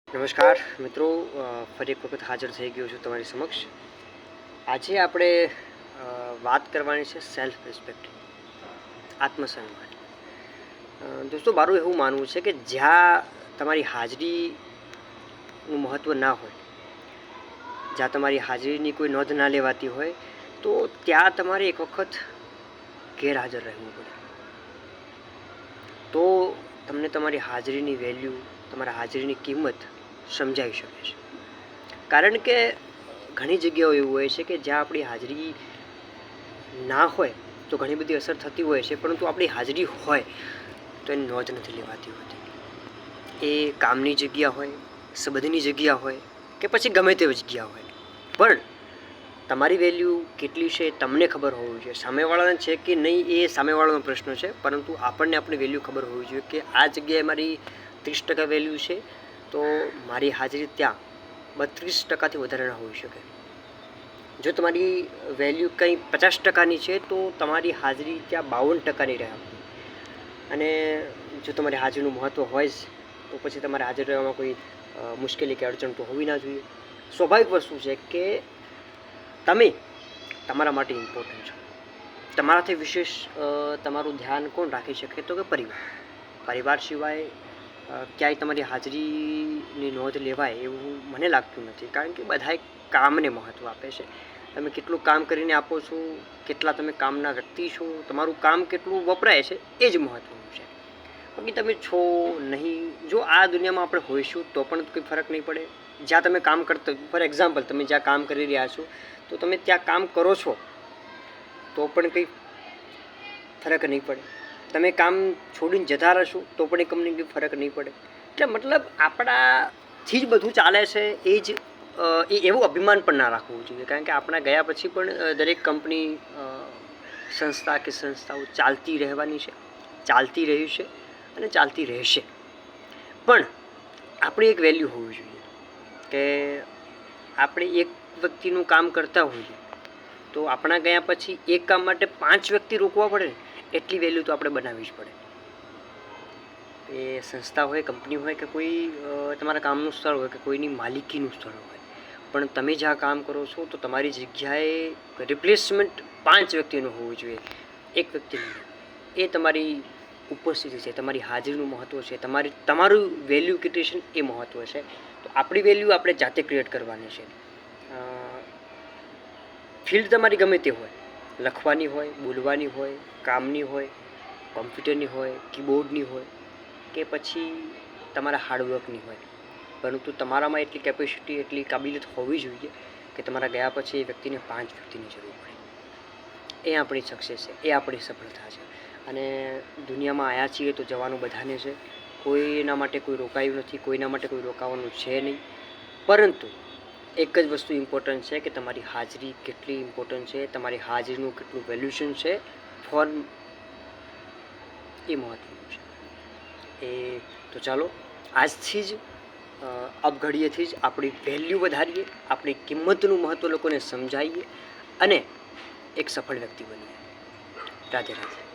નમસ્કાર મિત્રો, ફરી એક વખત હાજર થઈ ગયો છું તમારી સમક્ષ. આજે આપણે વાત કરવાની છે સેલ્ફ રિસ્પેક્ટ, આત્મસન્માન. દોસ્તો, મારું એવું માનવું છે કે જ્યાં તમારી હાજરીનું મહત્ત્વ ના હોય, જ્યાં તમારી હાજરીની કોઈ નોંધ ના લેવાતી હોય, તો ત્યાં તમારે એક વખત ગેરહાજર રહેવું પડે. તો તમને તમારી હાજરીની વેલ્યુ, તમારા હાજરીની કિંમત સમજાવી શકે છે. કારણ કે ઘણી જગ્યાઓ એવું હોય છે કે જ્યાં આપણી હાજરી ના હોય તો ઘણી બધી અસર થતી હોય છે, પરંતુ આપણી હાજરી હોય તો એની નોંધ નથી લેવાતી હોતી. એ કામની જગ્યા હોય, સંબંધની જગ્યા હોય કે પછી ગમે તેવી જગ્યા હોય, પણ તમારી વેલ્યુ કેટલી છે તમને ખબર હોવી જોઈએ. સામેવાળાને છે કે નહીં એ સામેવાળાનો પ્રશ્ન છે, પરંતુ આપણને આપણી વેલ્યુ ખબર હોવી જોઈએ કે આ જગ્યાએ મારી 30% વેલ્યુ છે, તો મારી હાજરી ત્યાં 32%થી વધારે ના હોઈ શકે. જો તમારી વેલ્યુ કંઈ 50%ની છે તો તમારી હાજરી ત્યાં 52%ની રહે. અને જો તમારી હાજરીનું મહત્ત્વ હોય જ તો પછી તમારે હાજર રહેવામાં કોઈ મુશ્કેલી કે અડચણ તો હોવી ના જોઈએ. સ્વાભાવિક વસ્તુ છે કે તમે તમારા માટે ઇમ્પોર્ટન્ટ છો. તમારાથી વિશેષ તમારું ધ્યાન કોણ રાખી શકે તો કે પરિવાર સિવાય ક્યાંય તમારી હાજરીની નોંધ લેવાય એવું મને લાગતું નથી. કારણ કે બધાએ કામને મહત્ત્વ આપે છે. તમે કેટલું કામ કરીને આપો છો, કેટલા તમે કામના વ્યક્તિ છો, તમારું કામ કેટલું વપરાય છે એ જ મહત્ત્વનું છે. બાકી તમે છો નહીં, જો આ દુનિયામાં આપણે હોઈશું તો પણ કોઈ ફરક નહીં પડે. જ્યાં તમે કામ કરતા, ફોર એક્ઝામ્પલ તમે જ્યાં કામ કરી રહ્યા છો તો તમે ત્યાં કામ કરો છો તો પણ કંઈ ફરક નહીં પડે. તમે કામ છોડીને જતા રહેશો તો પણ એ કંપની કંઈ ફરક નહીં પડે. એટલે મતલબ આપણાથી જ બધું ચાલે છે એ એવું અભિમાન પણ ના રાખવું જોઈએ. કારણ કે આપણા ગયા પછી પણ દરેક કંપની, સંસ્થા કે સંસ્થાઓ ચાલતી રહેવાની છે, ચાલતી રહી છે અને ચાલતી રહેશે. પણ આપણી એક વેલ્યુ હોવી જોઈએ કે આપણે એક વ્યક્તિનું કામ કરતા હોઈએ તો આપણા ગયા પછી એક કામ માટે 5 વ્યક્તિ રોકવા પડે ને એટલી વેલ્યુ તો આપણે બનાવવી જ પડે. એ સંસ્થા હોય, કંપની હોય કે કોઈ તમારા કામનું સ્થળ હોય કે કોઈની માલિકીનું સ્થળ હોય, પણ તમે જ્યાં કામ કરો છો તો તમારી જગ્યાએ રિપ્લેસમેન્ટ 5 વ્યક્તિનું હોવું જોઈએ, એક વ્યક્તિનું. એ તમારી ઉપસ્થિતિ છે, તમારી હાજરીનું મહત્ત્વ છે, તમારું વેલ્યુ ક્રિએશન એ મહત્ત્વ છે. તો આપણી વેલ્યુ આપણે જાતે ક્રિએટ કરવાની છે. ફિલ્ડ તમારી ગમે તે હોય, લખવાની હોય, બોલવાની હોય, કામની હોય, કોમ્પ્યુટરની હોય, કીબોર્ડની હોય કે પછી તમારા હાર્ડવર્કની હોય, પરંતુ તમારામાં એટલી કેપેસિટી, એટલી કાબિલિયત હોવી જોઈએ કે તમારા ગયા પછી એ વ્યક્તિને 5 વ્યક્તિની જરૂર પડે. એ આપણી સક્સેસ છે, એ આપણી સફળતા છે. અને દુનિયામાં આવ્યા છીએ તો જવાનું બધાને છે. કોઈના માટે કોઈ રોકાયું નથી, કોઈના માટે કોઈ રોકાવાનું છે નહીં. પરંતુ એક જ વસ્તુ ઇમ્પોર્ટન્ટ છે કે તમારી હાજરી કેટલી ઇમ્પોર્ટન્ટ છે, તમારી હાજરીનું કેટલું વેલ્યુશન છે ફોર એ મહત્ત્વનું છે. તો ચાલો આજથી જ અબઘડીએથી જ આપણી વેલ્યુ વધારીએ, આપણી કિંમતનું મહત્ત્વ લોકોને સમજાવીએ અને એક સફળ વ્યક્તિ બનીએ. રાધે રાધે.